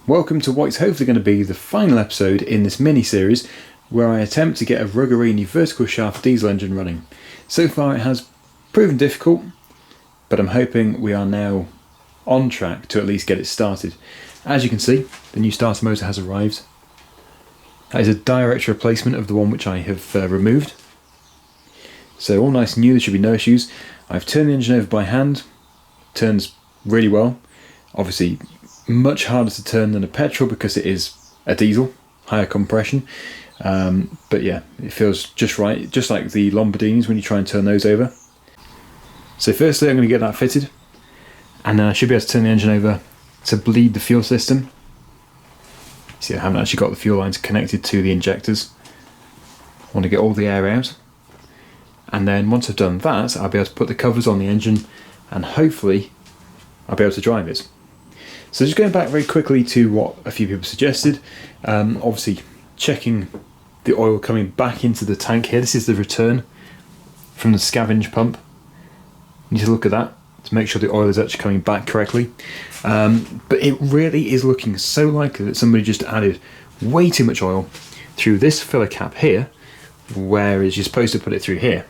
Welcome to what's hopefully going to be the final episode in this mini-series where I attempt to get a Ruggerini vertical shaft diesel engine running. So far it has proven difficult, but I'm hoping we are now on track to at least get it started. As you can see, the new starter motor has arrived. That is a direct replacement of the one which I have removed. So all nice and new, there should be no issues. I've turned the engine over by hand, turns really well. Obviously much harder to turn than a petrol because it is a diesel, higher compression. But yeah, it feels just right, just like the Lamborghinis when you try and turn those over. So firstly I'm going to get that fitted, and then I should be able to turn the engine over to bleed the fuel system. See, I haven't actually got the fuel lines connected to the injectors. I want to get all the air out, and then once I've done that I'll be able to put the covers on the engine and hopefully I'll be able to drive it. So just going back very quickly to what a few people suggested, obviously checking the oil coming back into the tank here. This is the return from the scavenge pump. You need to look at that to make sure the oil is actually coming back correctly. But it really is looking so likely that somebody just added way too much oil through this filler cap here, whereas you're supposed to put it through here,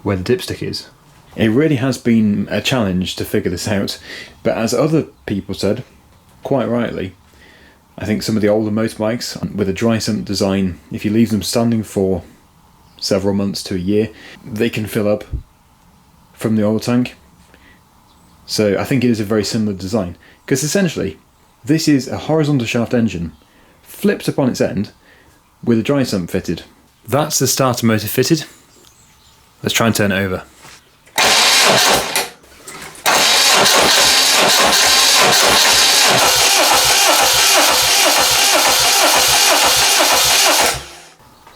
where the dipstick is. It really has been a challenge to figure this out, but as other people said, quite rightly, I think some of the older motorbikes with a dry sump design, if you leave them standing for several months to a year, they can fill up from the oil tank. So I think it is a very similar design, because essentially this is a horizontal shaft engine flipped upon its end with a dry sump fitted. That's the starter motor fitted. Let's try and turn it over.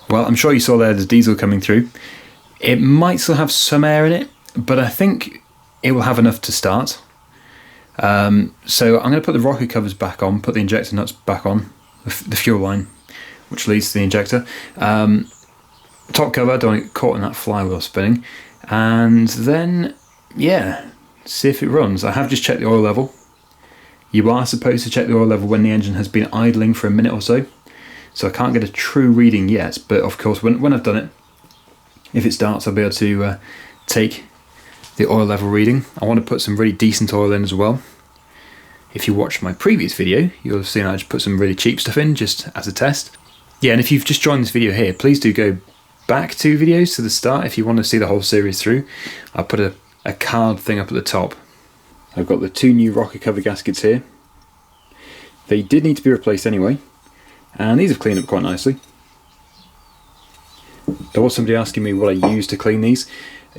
Well, I'm sure you saw there's diesel coming through. It might still have some air in it, but I think it will have enough to start. So I'm going to put the rocker covers back on, put the injector nuts back on, the fuel line, which leads to the injector. Top cover, don't want to get caught in that flywheel spinning. And then, yeah, see if it runs. I have just checked the oil level. You are supposed to check the oil level when the engine has been idling for a minute or so. So I can't get a true reading yet, but of course when I've done it, if it starts I'll be able to take the oil level reading. I want to put some really decent oil in as well. If you watched my previous video, you'll have seen I just put some really cheap stuff in just as a test. Yeah, and if you've just joined this video here, please do go back 2 videos to the start if you want to see the whole series through. I'll put a card thing up at the top. I've got the 2 new rocker cover gaskets here. They did need to be replaced anyway, and these have cleaned up quite nicely. There was somebody asking me what I use to clean these.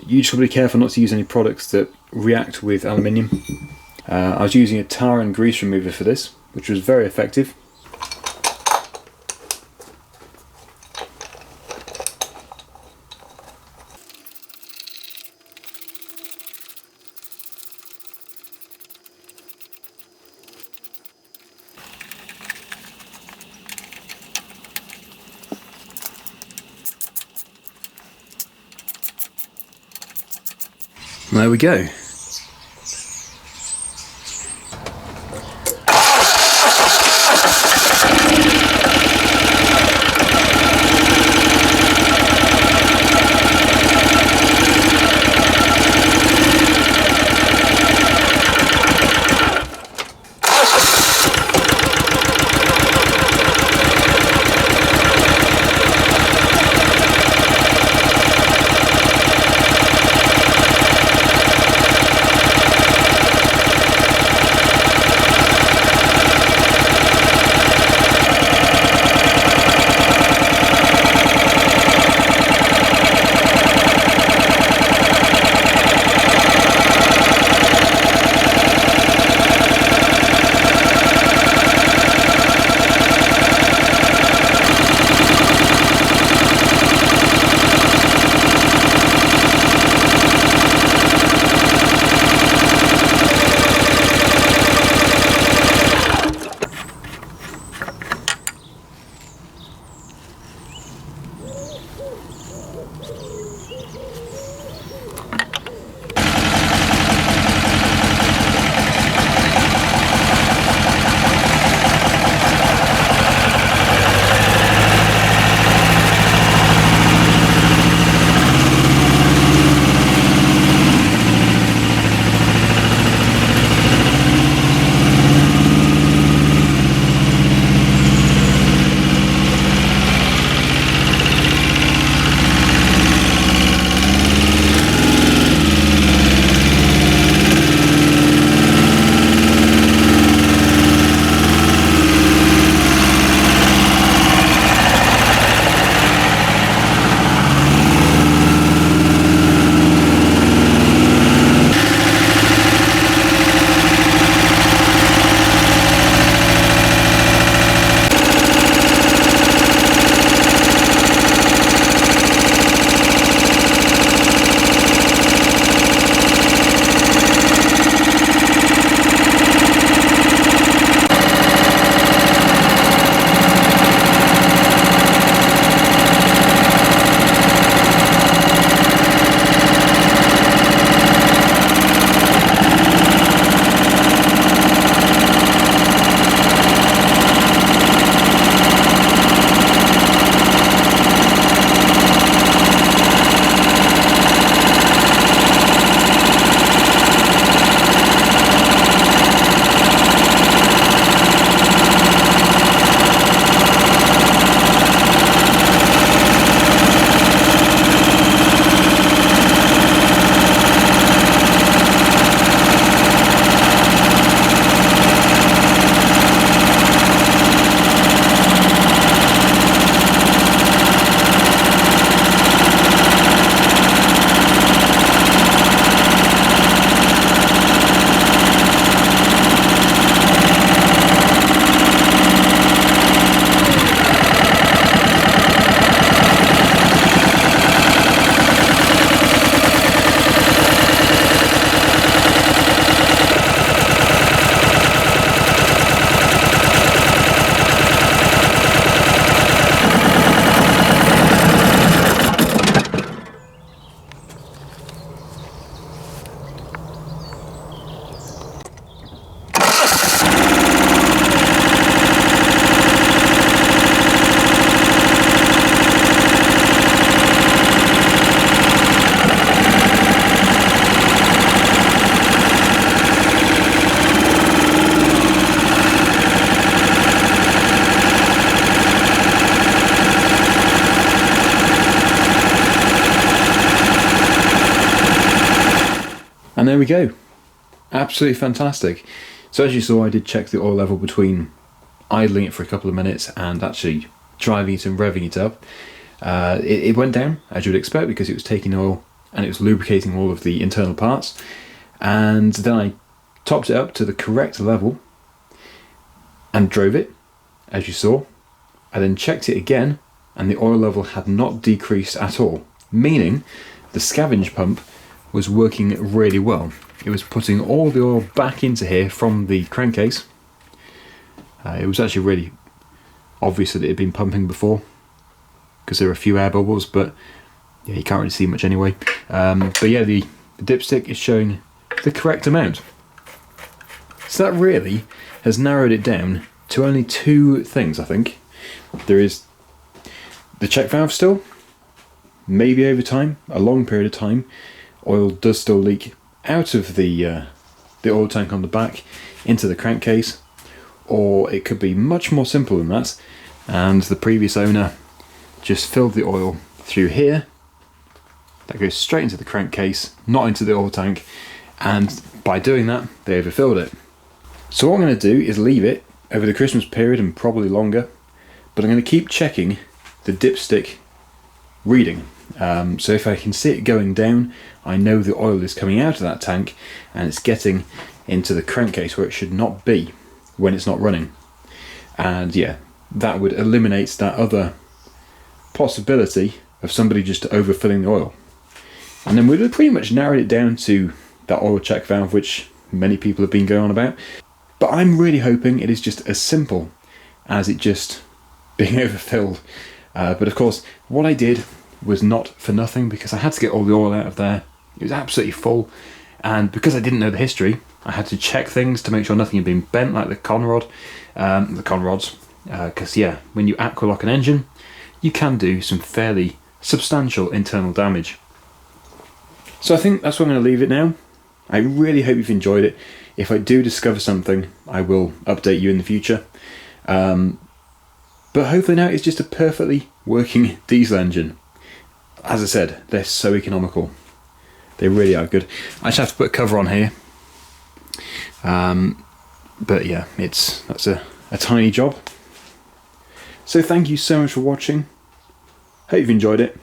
You just got to be careful not to use any products that react with aluminium. I was using a tar and grease remover for this, which was very effective. There we go. And there we go. Absolutely fantastic. So as you saw, I did check the oil level between idling it for a couple of minutes and actually driving it and revving it up. It went down, as you would expect, because it was taking oil and it was lubricating all of the internal parts. And then I topped it up to the correct level and drove it, as you saw. I then checked it again, and the oil level had not decreased at all, meaning the scavenge pump was working really well. It was putting all the oil back into here from the crankcase. It was actually really obvious that it had been pumping before, because there were a few air bubbles, but yeah, you can't really see much anyway. But yeah, the dipstick is showing the correct amount. So that really has narrowed it down to only two things, I think. There is the check valve still. Maybe over time, a long period of time, oil does still leak out of the oil tank on the back into the crankcase, or it could be much more simple than that, and the previous owner just filled the oil through here. That goes straight into the crankcase, not into the oil tank, and by doing that, they overfilled it. So what I'm going to do is leave it over the Christmas period and probably longer, but I'm going to keep checking the dipstick reading. So if I can see it going down, I know the oil is coming out of that tank and it's getting into the crankcase where it should not be when it's not running. And yeah, that would eliminate that other possibility of somebody just overfilling the oil. And then we'd have pretty much narrowed it down to that oil check valve, which many people have been going on about. But I'm really hoping it is just as simple as it just being overfilled. But of course, what I did was not for nothing, because I had to get all the oil out of there. It was absolutely full, and because I didn't know the history, I had to check things to make sure nothing had been bent, like the conrods. Because yeah, when you aqualock an engine, you can do some fairly substantial internal damage. So I think that's where I'm going to leave it now. I really hope you've enjoyed it. If I do discover something, I will update you in the future. But hopefully now it's just a perfectly working diesel engine. As I said, they're so economical. They really are good. I just have to put a cover on here. But yeah, that's a tiny job. So thank you so much for watching. Hope you've enjoyed it.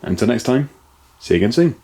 Until next time, see you again soon.